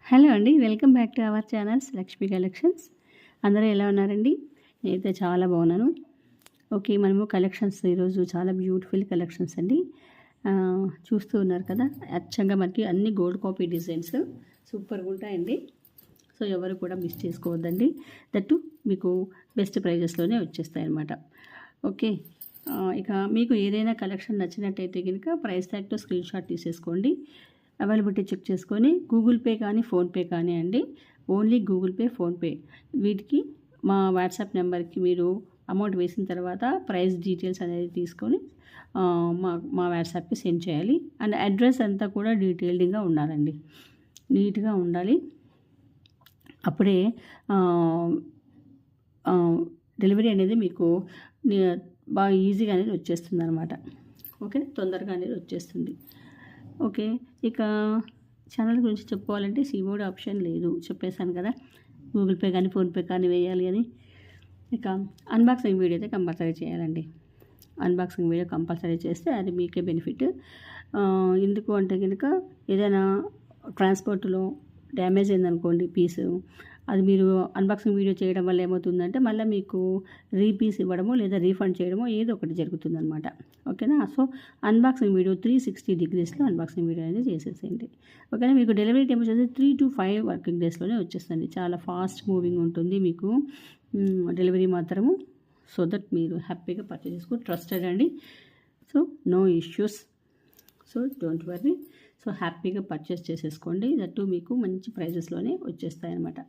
Hello అండి, welcome back to our channels Lakshmi collections. అందరూ ఎలా ఉన్నారండి? నేనైతే చాలా బాగున్నాను. ఓకే, మనము కలెక్షన్స్ ఈరోజు చాలా బ్యూటిఫుల్ కలెక్షన్స్ అండి. చూస్తూ ఉన్నారు కదా, అచ్చంగా మనకి అన్ని గోల్డ్ కాపీ డిజైన్స్ సూపర్గా ఉంటాయండి. సో ఎవరు కూడా మిస్ చేసుకోవద్దండి. దట్టు మీకు బెస్ట్ ప్రైజెస్లోనే వచ్చేస్తాయి అన్నమాట. ఓకే, ఇక మీకు ఏదైనా కలెక్షన్ నచ్చినట్టయితే కనుక ప్రైస్ ట్యాగ్తో స్క్రీన్ షాట్ తీసేసుకోండి. అవైలబిలిటీ చెక్ చేసుకొని గూగుల్ పే కానీ ఫోన్పే కానీ అండి, ఓన్లీ గూగుల్ పే ఫోన్పే వీటికి మా వాట్సాప్ నెంబర్కి మీరు అమౌంట్ వేసిన తర్వాత ప్రైస్ డీటెయిల్స్ అనేది తీసుకొని మా వాట్సాప్కి సెండ్ చేయాలి. అండ్ అడ్రస్ అంతా కూడా డీటెయిల్డ్గా ఉండాలండి, నీట్గా ఉండాలి. అప్పుడే డెలివరీ అనేది మీకు బాగా ఈజీగా అనేది వచ్చేస్తుంది అనమాట. ఓకే, తొందరగా అనేది వచ్చేస్తుంది. ఓకే, ఇక ఛానల్ గురించి చెప్పుకోవాలంటే సీబోర్డ్ ఆప్షన్ లేదు, చెప్పేశాను కదా. గూగుల్ పే కానీ ఫోన్పే కానీ వేయాలి అని. ఇక అన్బాక్సింగ్ వీడియో అయితే కంపల్సరీ చేయాలండి. అన్బాక్సింగ్ వీడియో కంపల్సరీ చేస్తే అది మీకే బెనిఫిట్. ఎందుకు అంటే కనుక ఏదైనా ట్రాన్స్పోర్ట్లో డ్యామేజ్ అయిందనుకోండి పీసు, అది మీరు అన్బాక్సింగ్ వీడియో చేయడం వల్ల ఏమవుతుందంటే మళ్ళీ మీకు రీపీస్ ఇవ్వడమో లేదా రీఫండ్ చేయడమో ఏదో ఒకటి జరుగుతుందనమాట. ఓకేనా? సో అన్బాక్సింగ్ వీడియో 360 degreesలో అన్బాక్సింగ్ వీడియో అనేది చేసేసేయండి. ఓకేనా? మీకు డెలివరీ టైం వచ్చేసి 3 to 5 వర్కింగ్ డేస్లోనే వచ్చేస్తుంది. చాలా ఫాస్ట్ మూవింగ్ ఉంటుంది మీకు డెలివరీ మాత్రము. సో దట్ మీరు హ్యాపీగా పర్చేస్ చేసుకో, ట్రస్టెడ్ అండి. So no issues, so don't worry. So హ్యాపీగా పర్చేస్ చేసేసుకోండి. దట్టు మీకు మంచి ప్రైజెస్లోనే వచ్చేస్తాయి అన్నమాట.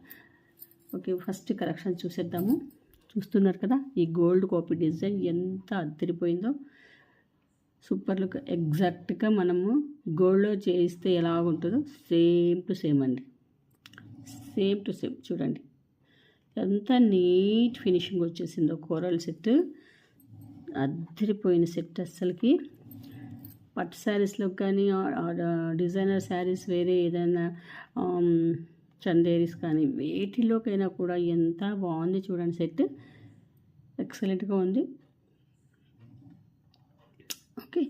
ఓకే, ఫస్ట్ కలెక్షన్ చూసేద్దాము. చూస్తున్నారు కదా, ఈ గోల్డ్ కాపీ డిజైన్ ఎంత అదిరిపోయిందో. Super look. ఎగ్జాక్ట్గా మనము గోల్డ్లో చేయిస్తే ఎలా ఉంటుందో సేమ్ టు సేమ్ అండి, సేమ్ టు సేమ్. చూడండి ఎంత నీట్ ఫినిషింగ్ వచ్చేసిందో. కోరల్ సెట్ అదిరిపోయిన సెట్. అస్సలకి పట్టు శారీస్లో కానీ డిజైనర్ శారీస్ వేరే ఏదైనా చందేరీస్ కానీ వేటిలోకైనా కూడా ఎంత బాగుంది చూడండి. సెట్ ఎక్సలెంట్గా ఉంది. ఓకే,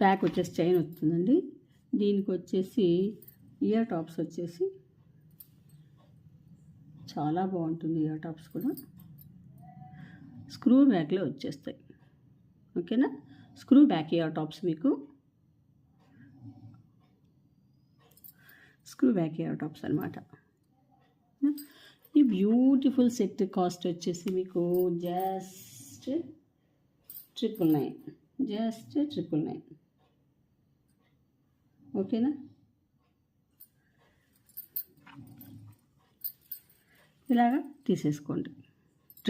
బ్యాక్ వచ్చేసి చైన్ వస్తుందండి. దీనికి వచ్చేసి ఇయర్ టాప్స్ వచ్చేసి చాలా బాగుంటుంది. ఇయర్ టాప్స్ కూడా స్క్రూ బ్యాక్లో వచ్చేస్తాయి. ఓకేనా? స్క్రూ బ్యాక్ ఇయర్ టాప్స్, మీకు స్క్రూ బ్యాక్ ఇయర్ టాప్స్ అనమాట. ఈ బ్యూటిఫుల్ సెట్ కాస్ట్ వచ్చేసి మీకు జస్ట్ 999, జస్ట్ 999. ఓకేనా? ఇలాగా తీసేసుకోండి.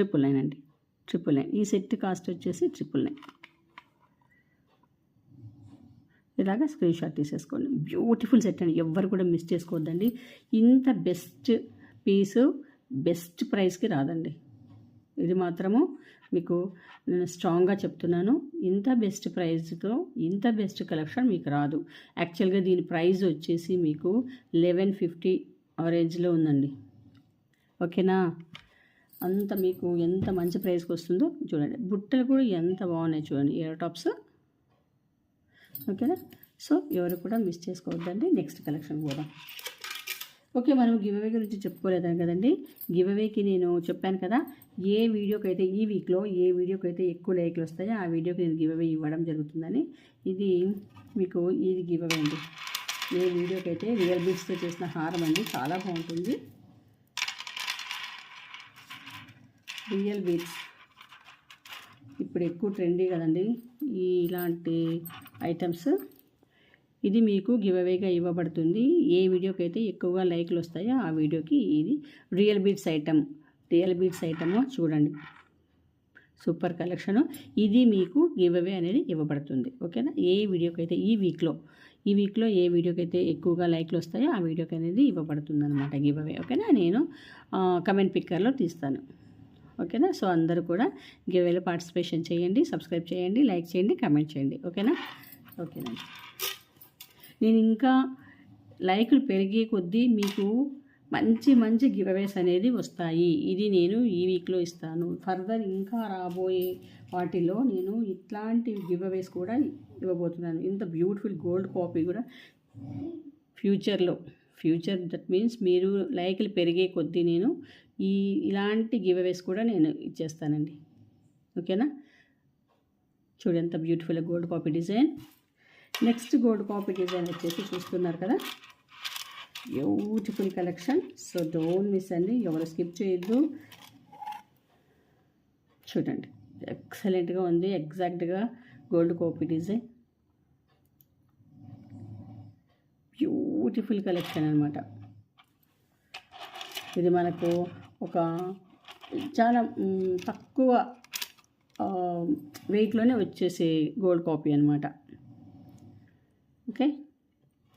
999 అండి, 999. ఈ సెట్ కాస్ట్ వచ్చేసి 999. ఇలాగా స్క్రీన్ షాట్ తీసేసుకోండి. బ్యూటిఫుల్ సెట్ అండి, ఎవ్వరు కూడా మిస్ చేసుకోవద్దండి. ఇంత బెస్ట్ పీసు బెస్ట్ ప్రైస్కి రాదండి. ఇది మాత్రము మీకు నేను స్ట్రాంగ్గా చెప్తున్నాను. ఇంత బెస్ట్ ప్రైస్తో ఇంత బెస్ట్ కలెక్షన్ మీకు రాదు. యాక్చువల్గా దీని ప్రైస్ వచ్చేసి మీకు 1150 రేంజ్లో ఉందండి. ఓకేనా? అంత మీకు ఎంత మంచి ప్రైస్కి వస్తుందో చూడండి. బుట్టలు కూడా ఎంత బాగున్నాయి చూడండి, ఇయర్ టాప్స్. ఓకేనా? సో ఎవరు కూడా మిస్ చేసుకోవద్దండి. నెక్స్ట్ కలెక్షన్ పోదాం. ఓకే, మనం గివ్ అవే గురించి చెప్పుకోలేదాం కదండి. గివ్ అవేకి నేను చెప్పాను కదా, ఏ వీడియోకి అయితే ఈ వీక్లో ఏ వీడియోకి అయితే ఎక్కువ లైక్లు వస్తాయో ఆ వీడియోకి నేను గివ్ అవే ఇవ్వడం జరుగుతుందని. ఇది మీకు ఇది గివ్ అవే అండి. ఏ వీడియోకి అయితే రియల్ బీట్స్తో చేసిన హారం అండి, చాలా బాగుంటుంది. రియల్ బీట్స్ ఇప్పుడు ఎక్కువ ట్రెండీ కదండి ఇలాంటి ఐటమ్స్. ఇది మీకు గివ్ అవేగా ఇవ్వబడుతుంది. ఏ వీడియోకి అయితే ఎక్కువగా లైక్లు వస్తాయో ఆ వీడియోకి ఇది రియల్ బీట్స్ ఐటమ్ చూడండి. Super collection. ఇది మీకు గివ్ అవే అనేది ఇవ్వబడుతుంది. ఓకేనా? ఏ వీడియోకి అయితే ఈ వీక్లో ఏ వీడియోకి అయితే ఎక్కువగా లైక్లు వస్తాయో ఆ వీడియోకి అనేది ఇవ్వబడుతుంది అనమాట గివ్ అవే. ఓకేనా? నేను కమెంట్ పిక్కర్లో తీస్తాను. ఓకేనా? సో అందరూ కూడా గివ్ అవేలో పార్టిసిపేషన్ చేయండి, సబ్స్క్రైబ్ చేయండి, లైక్ చేయండి, కమెంట్ చేయండి. ఓకేనా? ఓకేనండి. నేను ఇంకా లైకులు పెరిగే కొద్దీ మీకు మంచి మంచి గివ్ అవేస్ అనేది వస్తాయి. ఇది నేను ఈ వీక్లో ఇస్తాను. ఫర్దర్ ఇంకా రాబోయే వాటిలో నేను ఇట్లాంటి గివ్ అవేస్ కూడా ఇవ్వబోతున్నాను. ఇంత బ్యూటిఫుల్ గోల్డ్ కాపీ కూడా ఫ్యూచర్లో ఫ్యూచర్ దట్ మీన్స్ మీరు లైక్లు పెరిగే కొద్దీ నేను ఇలాంటి గివ్ అవేస్ కూడా నేను ఇచ్చేస్తానండి. ఓకేనా? చూడు ఎంత beautiful gold copy design. Next gold copy design వచ్చేసి చూస్తున్నారు కదా, beautiful collection. So don't miss అండి, ఎవరు స్కిప్ చేయొద్దు. చూడండి ఎక్సలెంట్గా ఉంది, ఎగ్జాక్ట్గా gold copy design. Beautiful collection అనమాట. ఇది మనకు ఒక చాలా తక్కువ వెయిట్లోనే వచ్చేసే గోల్డ్ కాపీ అనమాట. ఓకే,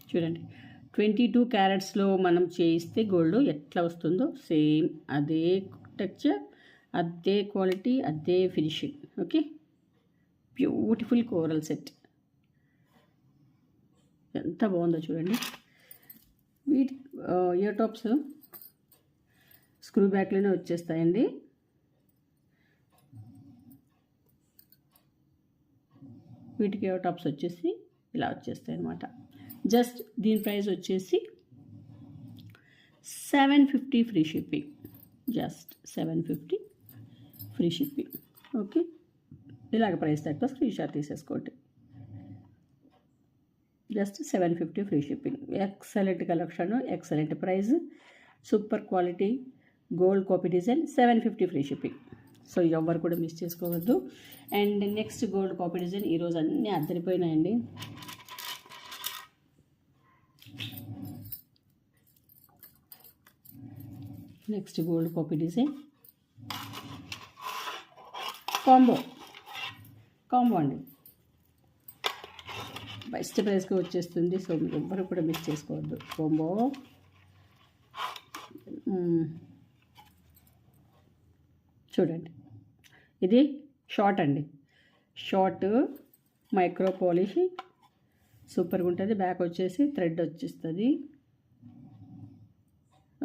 చూడండి 22 క్యారెట్స్లో మనం చేయిస్తే గోల్డ్ ఎట్లా వస్తుందో సేమ్ అదే టెక్చర్, అదే క్వాలిటీ, అదే finishing. Okay, beautiful coral set ఎంత బాగుందో చూడండి. వీటి ఇయర్ టాప్స్ స్క్రూ బ్యాక్లోనే వచ్చేస్తాయండి. వీటికి ఇయర్ టాప్స్ వచ్చేసి ఇలా వచ్చేస్తాయి అన్నమాట. జస్ట్ దీని ప్రైస్ వచ్చేసి 750 free shipping. Just 750 free shipping. Okay, ఇలాగ ప్రైస్ తక్కువ స్క్రీన్ షాట్ తీసేసుకోండి. Just 750 free shipping. Excellent collection, excellent price, super quality gold copy design, 750 free shipping. So ఎవరు కూడా మిస్ చేసుకోవద్దు. And next gold copy design ఈరోజు అన్నీ అద్దరిపోయినాయండి. Next gold copy design combo అండి, బెస్ట్ ప్రైస్కి వచ్చేస్తుంది. సో మీరు ఎవ్వరు కూడా మిస్ చేసుకోవద్దు. కాంబో చూడండి, ఇది షార్ట్ అండి, షార్ట్ మైక్రో పాలిష్ సూపర్గా ఉంటుంది. బ్యాక్ వచ్చేసి థ్రెడ్ వచ్చేస్తుంది.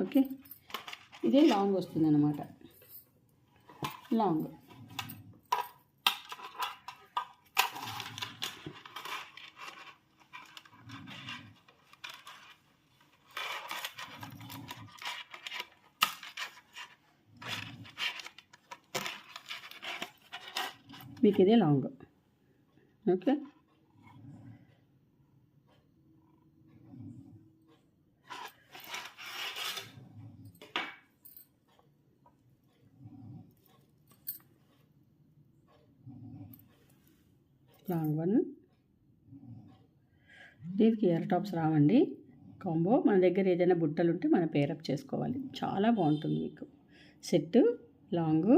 ఓకే, ఇదే లాంగ్ వస్తుంది అన్నమాట. లాంగ్ మీకు ఇదే లాంగ్. Okay, long one. దీనికి ఇయర్ టాప్స్ రావండి. కాంబో మన దగ్గర ఏదైనా బుట్టలు ఉంటే మనం పేరప్ చేసుకోవాలి. చాలా బాగుంటుంది మీకు సెట్. లాంగ్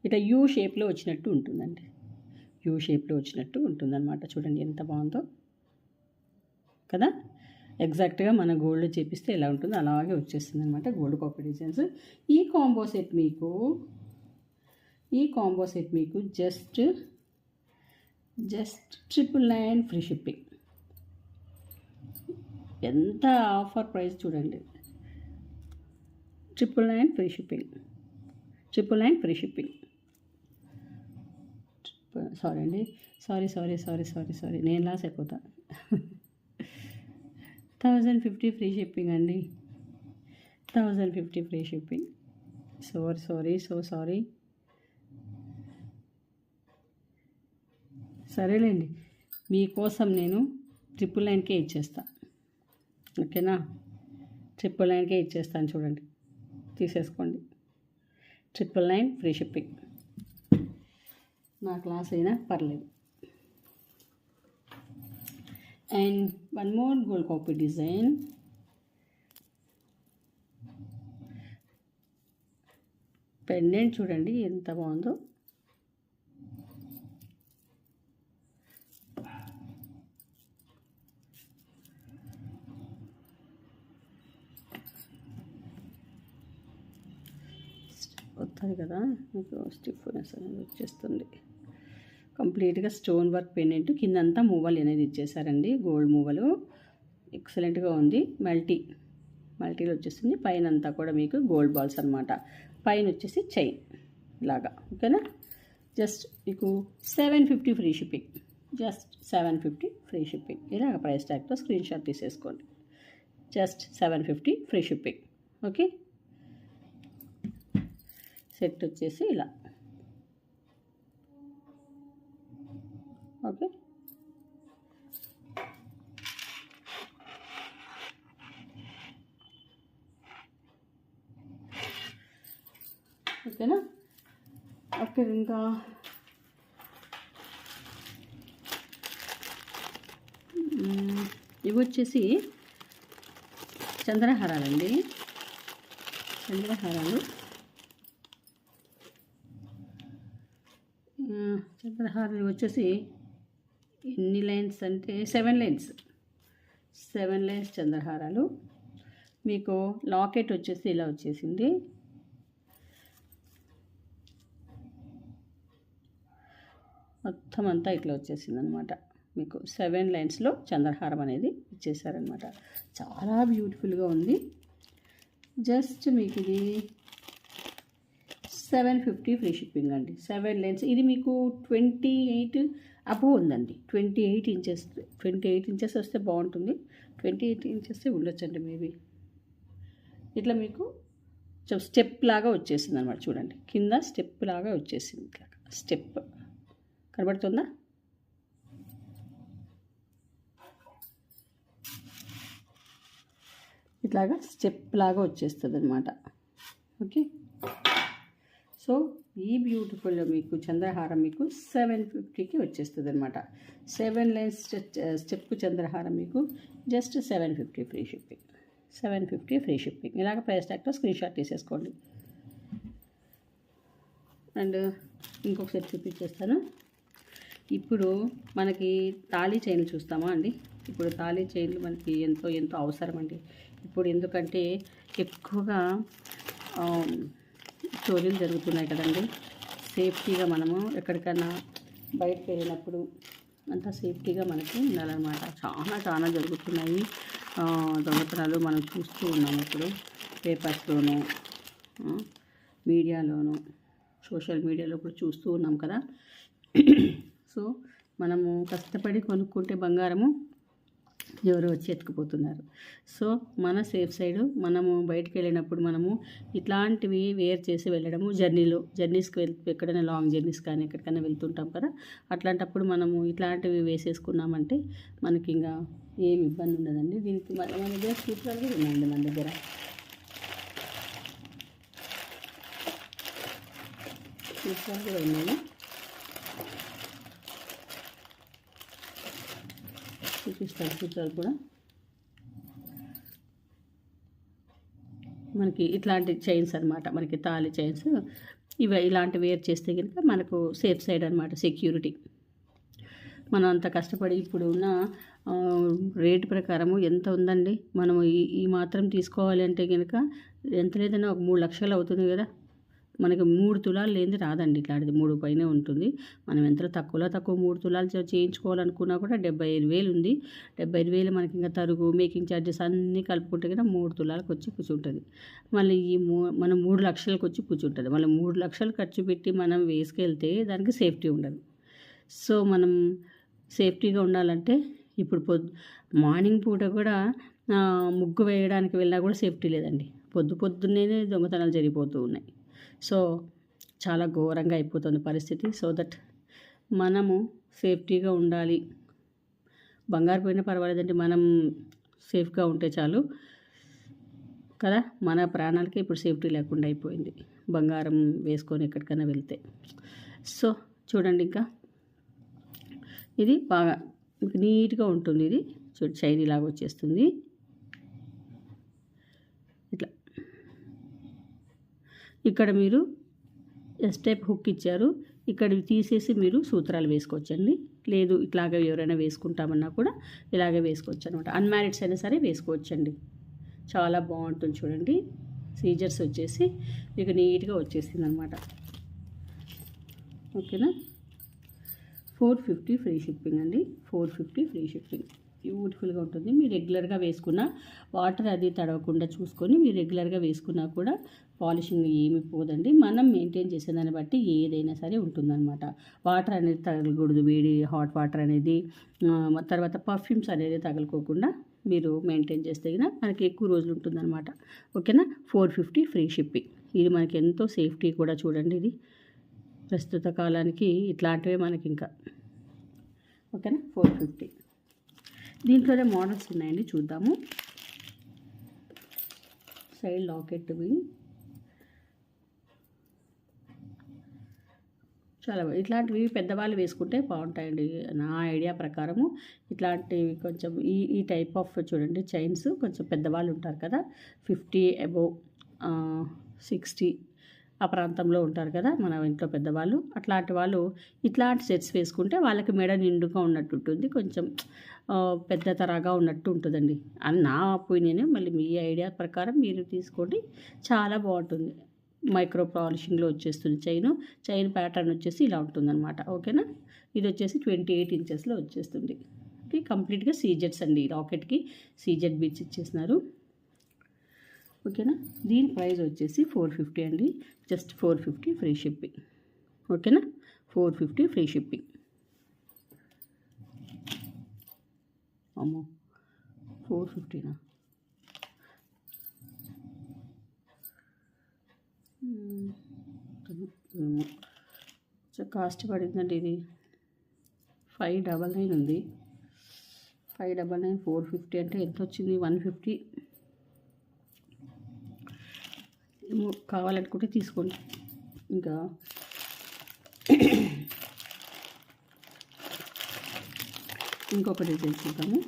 ఇట్లా యూ షేప్లో వచ్చినట్టు ఉంటుందండి, యూ షేప్లో వచ్చినట్టు ఉంటుందన్నమాట. చూడండి ఎంత బాగుందో కదా. ఎగ్జాక్ట్గా మన గోల్డ్ చేపిస్తే ఎలా ఉంటుందో అలాగే వచ్చేస్తుంది అనమాట గోల్డ్ కాపీ డిజైన్స్. ఈ కాంబో సెట్ మీకు జస్ట్ 999 ఫ్రీ షిప్పింగ్. ఎంత ఆఫర్ ప్రైస్ చూడండి. 999 free shipping. 999 free shipping. Sorry అండి, సారీ నేను లాస్ అయిపోతా. 1050 ఫ్రీ షిప్పింగ్ అండి, 1050 ఫ్రీ షిప్పింగ్. సారీ. సరేలేండి, మీకోసం నేను 999కే ఇచ్చేస్తా. ఓకేనా, 999కే ఇచ్చేస్తాను. చూడండి, తీసేసుకోండి. 999 ఫ్రీ షిప్పింగ్. నా క్లాస్ అయినా పర్లేదు. And one more gold copy design. Pendant చూడండి ఎంత బాగుందో. వస్తుంది కదా మీకు, స్టిఫ్నెస్ అనేది వచ్చేస్తుంది. కంప్లీట్గా స్టోన్ వర్క్ పెండెంట్, కిందంతా మూవలు అనేది ఇచ్చేసారండి, గోల్డ్ మూవలు. ఎక్సలెంట్గా ఉంది. మల్టీలో వచ్చేస్తుంది. పైన అంతా కూడా మీకు గోల్డ్ బాల్స్ అనమాట. పైన వచ్చేసి చైన్ లాగా. ఓకేనా, జస్ట్ మీకు 750 free shipping. Just 750 free shipping. ఇలాగ ప్రైస్ ట్యాగ్తో స్క్రీన్ షాట్ తీసేసుకోండి. Just 750 free shipping. Okay, set వచ్చేసి ఇలా. ఓకే, ఓకేనా. ఓకే, ఇంకా ఇవి వచ్చేసి చంద్రహారాలండి. చంద్రహారాలు వచ్చేసి ఎన్ని లైన్స్ అంటే 7 లైన్స్, 7 లైన్స్ చంద్రహారాలు. మీకు లాకెట్ వచ్చేసి ఇలా వచ్చేసింది. మొత్తం అంతా ఇట్లా వచ్చేసింది అనమాట. మీకు 7 లైన్స్లో చంద్రహారం అనేది ఇచ్చేసారనమాట. చాలా బ్యూటిఫుల్గా ఉంది. జస్ట్ మీకు ఇది 750 ఫ్రీ షిప్పింగ్ అండి. 7 లైన్స్. ఇది మీకు 28 అబోవ్ ఉందండి. 28 ఇంచెస్ వస్తే బాగుంటుంది. 28 ఇంచెస్ ఉండొచ్చండి మేబీ. ఇట్లా మీకు స్టెప్ లాగా వచ్చేసింది అనమాట. చూడండి, కింద స్టెప్ లాగా వచ్చేసింది. స్టెప్ కనబడుతుందా? ఇట్లాగా స్టెప్ లాగా వచ్చేస్తుంది అనమాట. ఓకే, సో ఈ బ్యూటిఫుల్ మీకు చంద్రహారం మీకు 750కి వచ్చేస్తుంది అనమాట. 7 లైన్స్ స్టెప్ చంద్రహారం మీకు just 750 free shipping. 750 free shipping. ఇలాగ ప్రైస్ ట్యాగ్తో స్క్రీన్ షాట్ తీసేసుకోండి. అండ్ ఇంకొక సెట్ చూపించేస్తాను. ఇప్పుడు మనకి తాళీ చైన్లు చూస్తామా అండి. ఇప్పుడు తాళీ చైన్లు మనకి ఎంతో ఎంతో అవసరం అండి ఇప్పుడు. ఎందుకంటే ఎక్కువగా చోరీలు జరుగుతున్నాయి కదండి. సేఫ్టీగా మనము ఎక్కడికైనా బయటకు వెళ్ళినప్పుడు అంతా సేఫ్టీగా మనకి ఉండాలన్నమాట. చాలా జరుగుతున్నాయి దొంగతనాలు మనం చూస్తూ ఉన్నాము. ఇప్పుడు పేపర్స్లోనూ, మీడియాలోనూ, సోషల్ మీడియాలో కూడా చూస్తూ ఉన్నాం కదా. సో మనము కష్టపడి కొనుక్కుంటే బంగారము ఎవరు వచ్చి ఎత్తుకుపోతున్నారు. సో మన సేఫ్ సైడ్ మనము బయటకు వెళ్ళినప్పుడు మనము ఇట్లాంటివి వేర్ చేసి వెళ్ళడము. జర్నీస్కి ఎక్కడైనా లాంగ్ జర్నీస్ కానీ ఎక్కడికైనా వెళ్తుంటాం కదా. అట్లాంటప్పుడు మనము ఇట్లాంటివి వేసేసుకున్నామంటే మనకి ఇంకా ఏమి ఇబ్బంది ఉండదండి. దీనికి మన దగ్గర సూత్రాలు కూడా ఉన్నాయండి. మన దగ్గర సూత్రాలు కూడా ఉన్నాయి. చూపిస్తాను సూత్రాలు కూడా. మనకి ఇట్లాంటి చైన్స్ అనమాట. మనకి తాళి చైన్స్ ఇవి ఇలాంటి వేర్ చేస్తే కనుక మనకు సేఫ్ సైడ్ అనమాట. సెక్యూరిటీ. మనం అంత కష్టపడి ఇప్పుడు ఉన్న రేటు ప్రకారము ఎంత ఉందండి. మనము ఈ మాత్రం తీసుకోవాలి అంటే కనుక ఎంత లేదన్నా ఒక 3 లక్షలు అవుతుంది కదా. మనకి 3 తులాలు లేనిది రాదండి. ఇట్లాంటిది 3 పైనే ఉంటుంది. మనం ఎంత తక్కువ 3 తులాలు చేయించుకోవాలనుకున్నా కూడా 75,000 ఉంది. 75,000 మనకి ఇంకా తరుగు, మేకింగ్ ఛార్జెస్ అన్నీ కలుపుకుంటే కదా 3 తులాలకు వచ్చి కూర్చుంటుంది. మళ్ళీ మనం 3 లక్షలకు వచ్చి కూర్చుంటుంది. మళ్ళీ 3 లక్షలు ఖర్చు పెట్టి మనం వేసుకెళ్తే దానికి సేఫ్టీ ఉండదు. సో మనం సేఫ్టీగా ఉండాలంటే ఇప్పుడు మార్నింగ్ పూట కూడా ముగ్గు వేయడానికి వెళ్ళినా కూడా సేఫ్టీ లేదండి. పొద్దున్నే దొంగతనాలు జరిగిపోతూ ఉన్నాయి. సో చాలా ఘోరంగా అయిపోతుంది పరిస్థితి. సో దట్ మనము సేఫ్టీగా ఉండాలి. బంగారు పోయినా పర్వాలేదండి, మనం సేఫ్గా ఉంటే చాలు కదా. మన ప్రాణాలకి ఇప్పుడు సేఫ్టీ లేకుండా అయిపోయింది బంగారం వేసుకొని ఎక్కడికైనా వెళ్తే. సో చూడండి, ఇంకా ఇది బాగా నీట్గా ఉంటుంది. ఇది చూడు, షైనీ లాగా వచ్చేస్తుంది. ఇట్లా ఇక్కడ మీరు ఎస్ టైప్ హుక్ ఇచ్చారు. ఇక్కడ తీసేసి మీరు సూత్రాలు వేసుకోవచ్చండి. లేదు ఇట్లాగే ఎవరైనా వేసుకుంటామన్నా కూడా ఇలాగే వేసుకోవచ్చు అనమాట. అన్మ్యారిడ్స్ అయినా సరే వేసుకోవచ్చండి. చాలా బాగుంటుంది. చూడండి, సీజర్స్ వచ్చేసి మీకు నీట్గా వచ్చేసింది అనమాట. ఓకేనా. 450 ఫ్రీ షిప్పింగ్ అండి. 450 ఫ్రీ షిప్పింగ్. బ్యూటిఫుల్గా ఉంటుంది. మీరు రెగ్యులర్గా వేసుకున్న వాటర్ అది తడవకుండా చూసుకొని మీరు రెగ్యులర్గా వేసుకున్నా కూడా పాలిషింగ్ ఏమి పోదండి. మనం మెయింటైన్ చేసేదాన్ని బట్టి ఏదైనా సరే ఉంటుందన్నమాట. వాటర్ అనేది తగలకూడదు. వేడి హాట్ వాటర్ అనేది, తర్వాత పర్ఫ్యూమ్స్ అనేది తగలకోకుండా మీరు మెయింటైన్ చేస్తే మనకి ఎక్కువ రోజులు ఉంటుందన్నమాట. ఓకేనా. 450 ఫ్రీ షిప్పింగ్. ఇది మనకి ఎంతో సేఫ్టీ కూడా చూడండి. ఇది ప్రస్తుత కాలానికి ఇట్లాంటివే మనకి ఇంకా. ఓకేనా. 450. దీంట్లోనే మోడల్స్ ఉన్నాయండి, చూద్దాము. సైడ్ లాకెట్వి చాలా ఇట్లాంటివి పెద్దవాళ్ళు వేసుకుంటే బాగుంటాయండి నా ఐడియా ప్రకారము. ఇట్లాంటివి కొంచెం ఈ టైప్ ఆఫ్ చూడండి చైన్స్ కొంచెం పెద్దవాళ్ళు ఉంటారు కదా, 50 అబోవ్ 60 ఆ ప్రాంతంలో ఉంటారు కదా మన ఇంట్లో పెద్దవాళ్ళు. అట్లాంటి వాళ్ళు ఇట్లాంటి సెట్స్ వేసుకుంటే వాళ్ళకి మెడ నిండుగా ఉన్నట్టు ఉంటుంది, కొంచెం పెద్ద తరగా ఉన్నట్టు ఉంటుందండి అని నా ఒపీనియన్. మళ్ళీ మీ ఐడియా ప్రకారం మీరు తీసుకోండి, చాలా బాగుంటుంది. మైక్రో పాలిషింగ్లో వచ్చేస్తుంది చైన్ ప్యాటర్న్ వచ్చేసి ఇలా ఉంటుందన్నమాట. ఓకేనా. ఇది వచ్చేసి 28 ఇంచెస్లో వచ్చేస్తుంది. ఓకే. కంప్లీట్గా సీజెట్స్ అండి. రాకెట్కి సీజెట్ బీట్స్ ఇచ్చేసినారు. ఓకేనా. దీని ప్రైస్ వచ్చేసి 450 అండి. Just 450 free shipping. ఓకేనా. 450 ఫ్రీ షిప్పింగ్. అమ్మో 450నా? కాస్ట్ పడిందండి ఇది. 599 ఉంది. 599 450 అంటే ఎంత వచ్చింది? 150. కావాలనుకుంటే తీసుకోండి. ఇంకా ఇంకొక డిజైన్ చూద్దాము.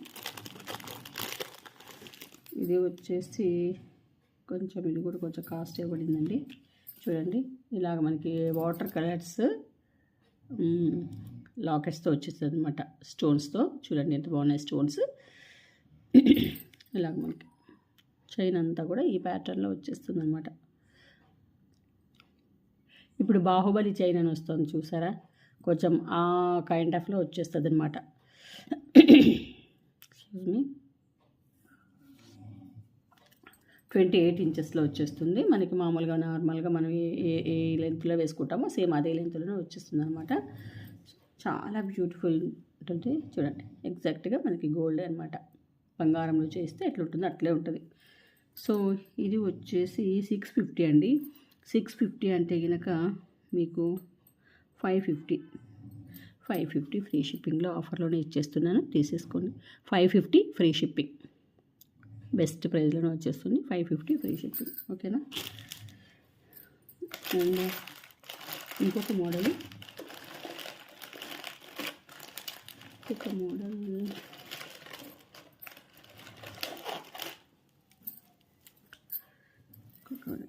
ఇది వచ్చేసి కొంచెం ఇది కూడా కొంచెం కాస్ట్ ఇవ్వబడిందండి. చూడండి ఇలాగ మనకి వాటర్ కలర్స్ లాకెట్స్తో వచ్చేస్తుంది అనమాట, స్టోన్స్తో. చూడండి ఎంత బాగున్నాయి స్టోన్స్. ఇలాగ మనకి చైన్ అంతా కూడా ఈ ప్యాటర్న్లో వచ్చేస్తుంది అనమాట. ఇప్పుడు బాహుబలి చైన్ అని వస్తుంది చూసారా, కొంచెం ఆ కైండ్ ఆఫ్లో వచ్చేస్తుంది అనమాట. Excuse me. 28 ఇంచెస్లో వచ్చేస్తుంది మనకి. మామూలుగా నార్మల్గా మనం ఏ లెంత్లో వేసుకుంటామో సేమ్ అదే లెంత్లోనే వచ్చేస్తుంది అనమాట. చాలా బ్యూటిఫుల్ ఉంటుంది. చూడండి ఎగ్జాక్ట్గా మనకి గోల్డ్ అనమాట. బంగారంలో చేస్తే ఎట్లుంటుందో అట్లే ఉంటుంది. సో ఇది వచ్చేసి 650 అండి. 650 అంటే కనుక మీకు 550 ఫ్రీ షిప్పింగ్లో ఆఫర్లోనే ఇచ్చేస్తున్నాను, తీసేసుకోండి. 550 ఫ్రీ షిప్పింగ్, బెస్ట్ ప్రైస్లోనే వచ్చేస్తుంది. 550 ఫ్రీ షిప్పింగ్. ఓకేనా. అండ్ ఇంకొక మోడల్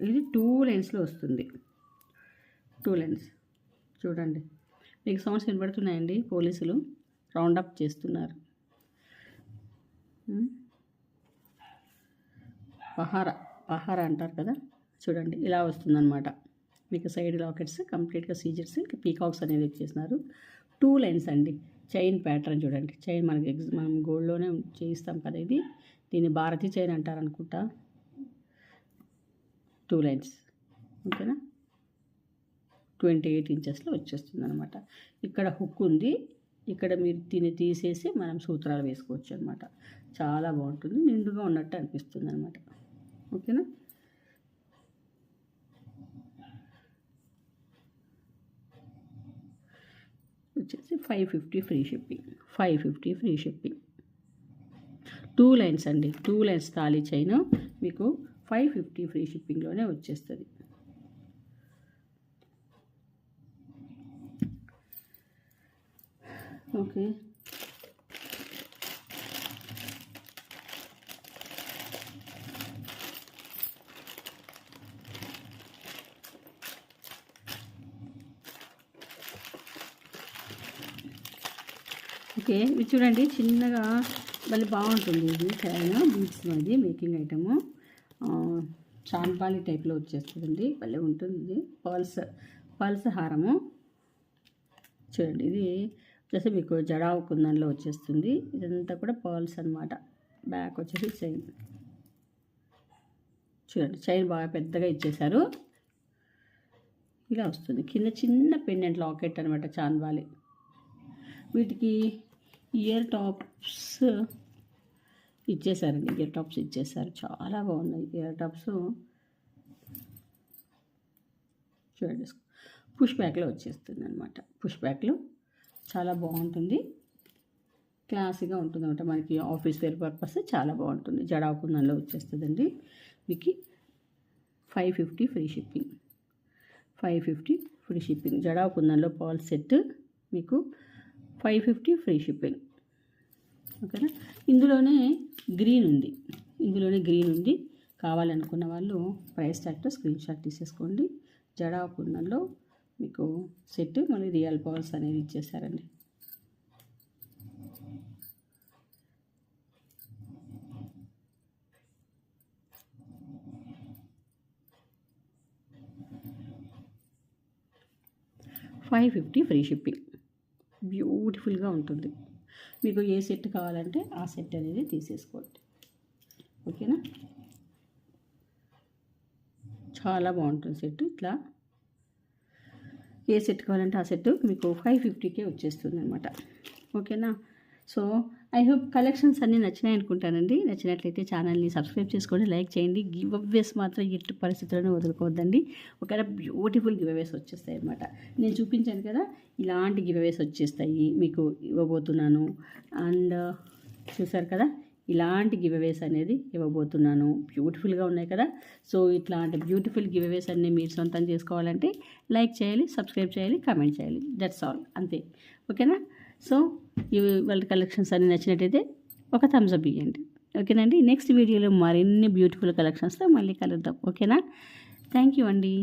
ఇది 2 లైన్స్లో వస్తుంది. 2 లైన్స్ చూడండి. మీకు సౌండ్స్ వినబడుతున్నాయండి, పోలీసులు రౌండప్ చేస్తున్నారు. పహారా అంటారు కదా, చూడండి ఇలా వస్తుందన్నమాట. మీకు సైడ్ లాకెట్స్ కంప్లీట్గా సీజర్స్ పీకాక్స్ అనేది ఇచ్చేసినారు. 2 లైన్స్ అండి. చైన్ ప్యాటర్న్ చూడండి. చైన్ మనకి మనం గోల్డ్లోనే చేయిస్తాం కదా, దీన్ని భారతీ చైన్ అంటారు అనుకుంటా. 2 లైన్స్. ఓకేనా. 28 ఇంచెస్లో వచ్చేస్తుంది అనమాట. ఇక్కడ హుక్ ఉంది, ఇక్కడ మీరు దీన్ని తీసేసి మనం సూత్రాలు వేసుకోవచ్చు అనమాట. చాలా బాగుంటుంది, నిండుగా ఉన్నట్టు అనిపిస్తుంది అనమాట. ఓకేనా. వచ్చేసి 550 free shipping. 550 free shipping. 2 lines అండి. 2 లైన్స్ తాళీ చైన్ మీకు 550 ఫ్రీ షిప్పింగ్లోనే వచ్చేస్తుంది. ఓకే. ఓకే ఇది చూడండి, చిన్నగా మళ్ళీ బాగుంటుంది. ఇది చైనా బీట్స్ అది మేకింగ్ ఐటము. చాన్పాలి టైప్లో వచ్చేస్తుందండి, భలే ఉంటుంది. పల్స్ హారము చూడండి. ఇది వచ్చేసి మీకు జడావు కుందన్లో వచ్చేస్తుంది. ఇదంతా కూడా పర్ల్స్ అనమాట. బ్యాక్ వచ్చేసి చైన్ చూడండి, చైన్ బాగా పెద్దగా ఇచ్చేశారు. ఇలా వస్తుంది. కింద చిన్న పెండెంట్ లాకెట్ అనమాట, చాన్బాలి. వీటికి ఇయర్ టాప్స్ ఇచ్చేసారండి, ఇయర్ టాప్స్ ఇచ్చేసారు. చాలా బాగున్నాయి ఇయర్ టాప్స్. చూడండి, పుష్ బ్యాక్లో వచ్చేస్తుంది అనమాట. పుష్ బ్యాక్లో చాలా బాగుంటుంది, క్లాసీగా ఉంటుంది అనమాట. మనకి ఆఫీస్ వేర్ పర్పస్ చాలా బాగుంటుంది. జడాకుందంలో వచ్చేస్తుందండి. మీకు 550 ఫ్రీ షిప్పింగ్. 550 free shipping. జడాకుందంలో పాల్ సెట్ మీకు 550 ఫ్రీ షిప్పింగ్. ఓకేనా. ఇందులోనే గ్రీన్ ఉంది. కావాలనుకున్న వాళ్ళు ప్రైస్ ట్యాగ్తో స్క్రీన్ షాట్ తీసేసుకోండి. జడాకుందంలో మీకు సెట్, మళ్ళీ రియల్ పర్ల్స్ అనేది ఇచ్చేసారండి. $550 ఫ్రీ షిప్పింగ్. బ్యూటిఫుల్గా ఉంటుంది. మీకు ఏ సెట్ కావాలంటే ఆ సెట్ అనేది తీసేసుకోండి. ఓకేనా. చాలా బాగుంటుంది సెట్. ఇట్లా ఏ సెట్ కావాలంటే ఆ సెట్ మీకు 550కే వచ్చేస్తుంది అనమాట. ఓకేనా. సో ఐ హోప్ కలెక్షన్స్ అన్నీ నచ్చినాయి అనుకుంటానండి. నచ్చినట్లయితే ఛానల్ని సబ్స్క్రైబ్ చేసుకోండి, లైక్ చేయండి. గివ్ అవేస్ మాత్రం ఎట్టి పరిస్థితుల్లోనే వదులుకోవద్దండి. ఒకవేళ బ్యూటిఫుల్ గివ్ అవేస్ వచ్చేస్తాయి అనమాట. నేను చూపించాను కదా, ఇలాంటి గివ్ అవేస్ వచ్చేస్తాయి మీకు ఇవ్వబోతున్నాను. అండ్ చూసారు కదా, ఇలాంటి గివ్ అవేస్ అనేది ఇవ్వబోతున్నాను. బ్యూటిఫుల్గా ఉన్నాయి కదా. సో ఇట్లాంటి బ్యూటిఫుల్ గివ్ అవేస్ అన్నీ మీరు సొంతం చేసుకోవాలంటే లైక్ చేయాలి, సబ్స్క్రైబ్ చేయాలి, కామెంట్ చేయాలి. దట్స్ ఆల్, అంతే. ఓకేనా. సో వాళ్ళ కలెక్షన్స్ అన్నీ నచ్చినట్టయితే ఒక థమ్స్ అప్ ఇవ్వండి. ఓకేనండి. నెక్స్ట్ వీడియోలో మరిన్ని బ్యూటిఫుల్ కలెక్షన్స్తో మళ్ళీ కలుద్దాం. ఓకేనా. థ్యాంక్ యూ అండి.